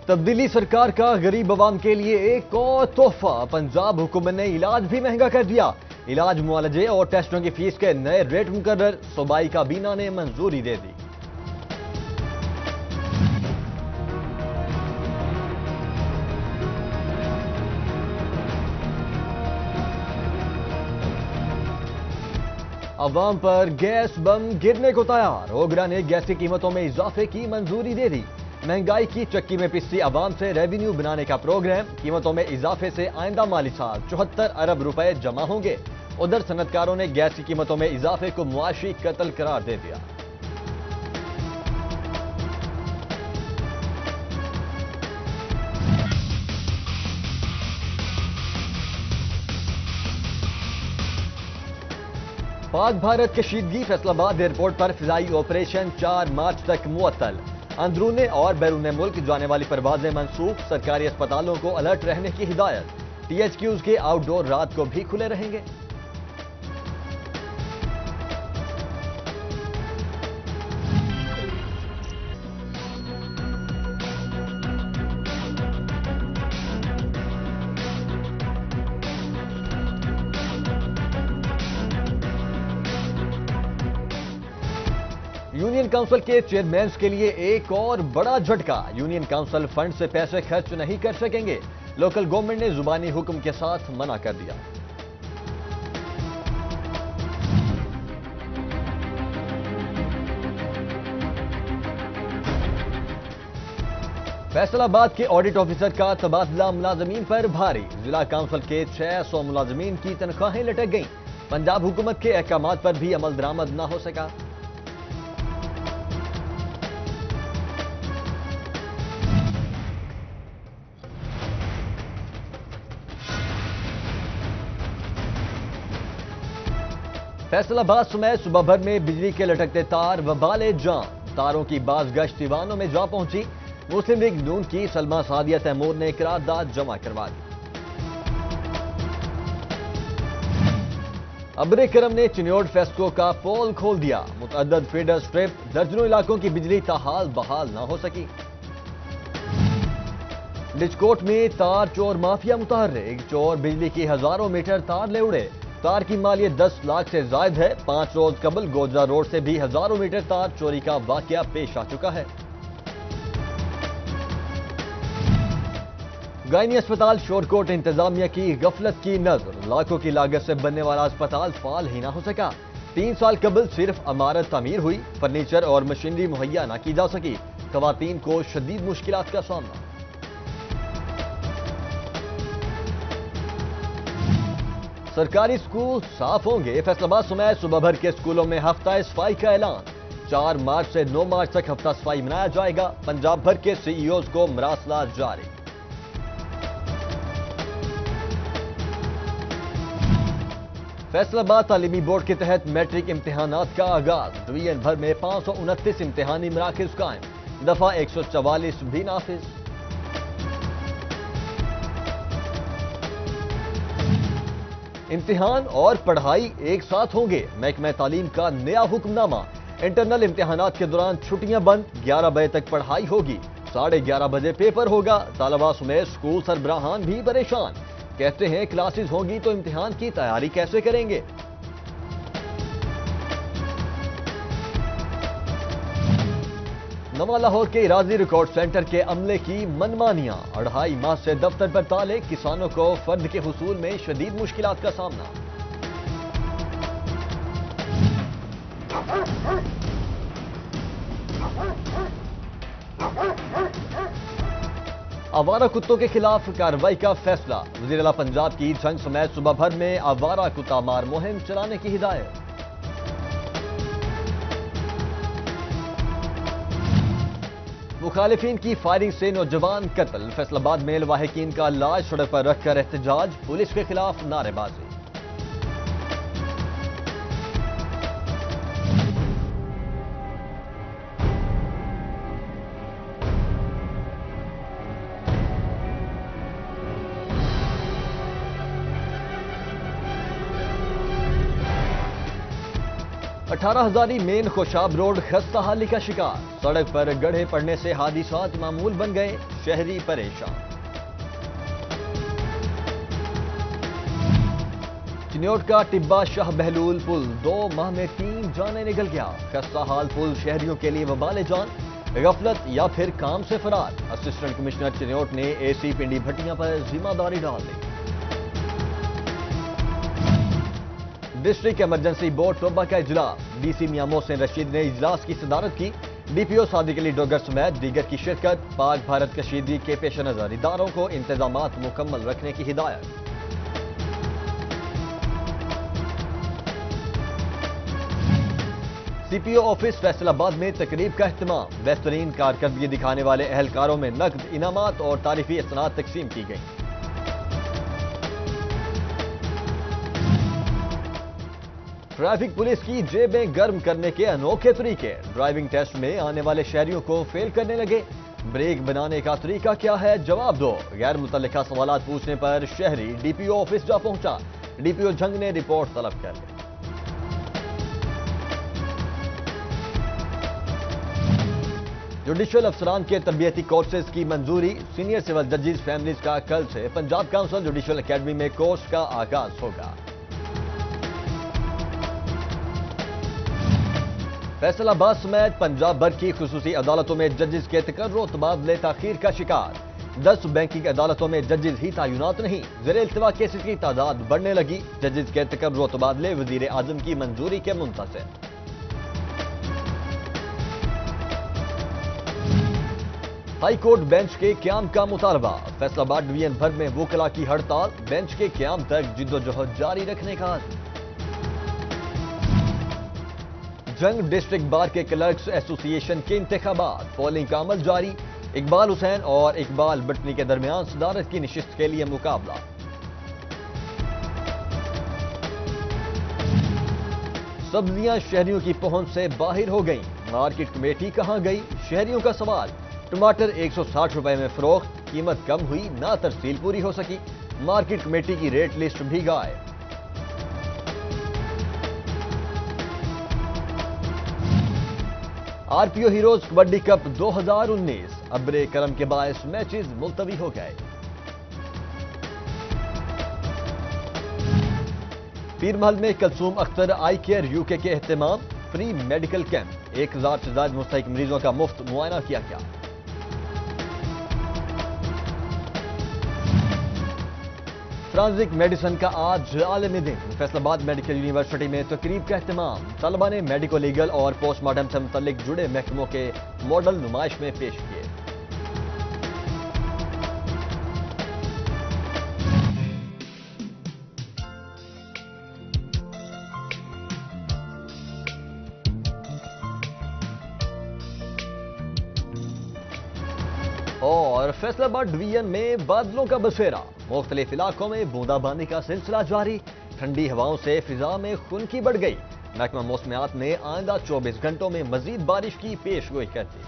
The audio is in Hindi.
तब्दीली सरकार का गरीब आवाम के लिए एक और तोहफा। पंजाब हुकूमत ने इलाज भी महंगा कर दिया। इलाज, मुआलजे और टेस्टों की फीस के नए रेट मुकर्रर। सूबाई काबीना ने मंजूरी दे दी। अवाम पर गैस बम गिरने को तैयार। ओगरा ने गैस की कीमतों में इजाफे की मंजूरी दे दी। महंगाई की चक्की में पिसती अवाम से रेवेन्यू बनाने का प्रोग्राम। कीमतों में इजाफे से आइंदा माली साल 74 अरब रुपए जमा होंगे। उधर सनतकारों ने गैस की कीमतों में इजाफे को मुआशी कत्ल करार दे दिया। पाक भारत कशीदगी। फैसलाबाद एयरपोर्ट पर फिजाई ऑपरेशन 4 मार्च तक मुअत्तल। अंदरूने और बैरून मुल्क जाने वाली परवाजें मंसूख। सरकारी अस्पतालों को अलर्ट रहने की हिदायत। THQs के आउटडोर रात को भी खुले रहेंगे। यूनियन काउंसिल के चेयरमैन के लिए एक और बड़ा झटका। यूनियन काउंसिल फंड से पैसे खर्च नहीं कर सकेंगे। लोकल गवर्नमेंट ने जुबानी हुक्म के साथ मना कर दिया। फैसलाबाद के ऑडिट ऑफिसर का तबादला मुलाजमीन पर भारी। जिला काउंसिल के 600 मुलाजमीन की तनख्वाहें लटक गईं। पंजाब हुकूमत के अहकामात पर भी अमल दरामद न हो सका। फैसलाबाद समेत सुबह भर में बिजली के लटकते तार वबाले जान। तारों की बाज गश्त दीवानों में जा पहुंची। मुस्लिम लीग नून की सलमा सादिया तैमूर ने करारदाद जमा करवा दी। अब्रे करम ने चिन्योड फेस्को का पोल खोल दिया। मुतअद्दद फीडर स्ट्रिप, दर्जनों इलाकों की बिजली ताहाल बहाल न हो सकी। डिचकोट में तार चोर माफिया मुतहर्रिक। चोर बिजली की हजारों मीटर तार ले उड़े। तार की मालियत 10 लाख से जायद है। 5 रोज कबल गोजरा रोड से भी हजारों मीटर तार चोरी का वाकया पेश आ चुका है। गायनी अस्पताल शोरकोट इंतजामिया की गफलत की नजर। लाखों की लागत से बनने वाला अस्पताल फाल ही ना हो सका। 3 साल कबल सिर्फ इमारत तामीर हुई। फर्नीचर और मशीनरी मुहैया ना की जा सकी। खवातीन को शदीद मुश्किलात का सामना। सरकारी स्कूल साफ होंगे। फैसलाबाद समेत सुबह भर के स्कूलों में हफ्ता सफाई का ऐलान। 4 मार्च से 9 मार्च तक हफ्ता सफाई मनाया जाएगा। पंजाब भर के CEOs को मरासला जारी। फैसलाबाद तालीमी बोर्ड के तहत मैट्रिक इम्तिहानात का आगाज। डिवीजन भर में 529 इम्तिहानी मराकज कायम। दफा 144 भी नाफिज। इम्तिहान और पढ़ाई एक साथ होंगे। महकमा तालीम का नया हुक्मनामा। इंटरनल इम्तिहानात के दौरान छुट्टियां बंद। 11 बजे तक पढ़ाई होगी। 11:30 बजे पेपर होगा। तालबा समेत स्कूल सरबराहान भी परेशान। कहते हैं क्लासेस होंगी तो इम्तिहान की तैयारी कैसे करेंगे। नवा लाहौर के इराजी रिकॉर्ड सेंटर के अमले की मनमानियां। 2.5 माह से दफ्तर पर ताले। किसानों को फर्द के हुसूल में शदीद मुश्किलात का सामना। आवारा कुत्तों के खिलाफ कार्रवाई का फैसला। वज़ीर आला पंजाब की झंग समेत सुबह भर में आवारा कुत्ता मार मुहिम चलाने की हिदायत। मुखालिफिन की फायरिंग से नौजवान कत्ल। फैसलाबाद में लवाहिकीन का लाश सड़क पर रखकर एहतजाज। पुलिस के खिलाफ नारेबाजी। 18,000 मेन खुशाब रोड खस्ता हाली का शिकार। सड़क पर गड्ढे पड़ने से हादिसात मामूल बन गए, शहरी परेशान। चिन्योट का टिब्बा शाह बहलूल पुल 2 माह में 3 जाने निकल गया। खस्ता हाल पुल शहरियों के लिए वबाले जान, गफलत या फिर काम से फरार। असिस्टेंट कमिश्नर चिन्योट ने एसी पिंडी भट्टियां पर जिम्मेदारी डाल दी। डिस्ट्रिक्ट इमरजेंसी बोर्ड टोबा का इजलास, डीसी मियां मोहसिन रशीद ने इजलास की सदारत की। डीपीओ सादिक अली डोगर समेत दीगर की शिरकत। पाक भारत कशीदगी के पेश नजर इदारों को इंतजामात मुकम्मल रखने की हिदायत। सीपीओ ऑफिस फैसलाबाद में तकरीब का इख्तिमाम। बेहतरीन कारकर्दगी दिखाने वाले एहलकारों में नकद इनामात और तारीफी असनाद तकसीम की गई। ट्रैफिक पुलिस की जेबें गर्म करने के अनोखे तरीके। ड्राइविंग टेस्ट में आने वाले शहरियों को फेल करने लगे। ब्रेक बनाने का तरीका क्या है, जवाब दो। गैर मुतल्लिका सवालात पूछने पर शहरी डीपीओ ऑफिस जा पहुंचा। डीपीओ झंग ने रिपोर्ट तलब कर ली। जुडिशियल अफसरान के तरबियती कोर्सेज की मंजूरी। सीनियर सिविल जजेस फैमिलीज का कल से पंजाब काउंसिल जुडिशियल एकेडमी में कोर्स का आगाज होगा। फैसलाबाद समेत पंजाब भर की खुसूसी अदालतों में जजेस के तकर्रो तबादले ताखीर का शिकार। 10 बैंकिंग अदालतों में जजेस ही तैनात नहीं। ज़ेर इल्तिवा केसेस की तादाद बढ़ने लगी। जजेस के तकर्रो तबादले वजीर आजम की मंजूरी के मुंतज़िर। हाई कोर्ट बेंच के क्याम का मुतालबा। फैसलाबाद डिवीजन भर में वकला की हड़ताल। बेंच के क्याम तक जिद्दोजहद जारी रखने का आज़म। जंग डिस्ट्रिक्ट बार के क्लर्क्स एसोसिएशन के इंतखाबात। पोलिंग का अमल जारी। इकबाल हुसैन और इकबाल बटनी के दरमियान सदारत की निशिस्त के लिए मुकाबला। सब्जियां शहरियों की पहुंच से बाहर हो गईं। मार्केट कमेटी कहां गई, शहरियों का सवाल। टमाटर 160 रुपए में फरोख्त, कीमत कम हुई ना तरसील पूरी हो सकी। मार्केट कमेटी की रेट लिस्ट भी गायब। आरपीओ हीरोज कबड्डी कप 2019 अब्रे करम के बायस मैचेस मुलतवी हो गए। पीरमहल में कलसूम अख्तर आई केयर यूके के एहतमाम। Free medical camp. 1000 से ज्यादा मुस्तहिक मरीजों का मुफ्त मुआयना किया गया। फ्रांसिक मेडिसिन का आज आलमी दिन। फैसलाबाद मेडिकल यूनिवर्सिटी में तकरीब का एहतमाम। तलबा ने मेडिको लीगल और पोस्टमार्टम से मुतल्लिक जुड़े महकमों के मॉडल नुमाइश में पेश किए। और फैसलाबाद डिवीजन में बादलों का बसेरा। मुख्तलिफ इलाकों में बूंदाबांदी का सिलसिला जारी। ठंडी हवाओं से फिजा में खुनकी बढ़ गई। महकमा मौसमियात ने आइंदा 24 घंटों में मजीद बारिश की पेशगोई कर दी।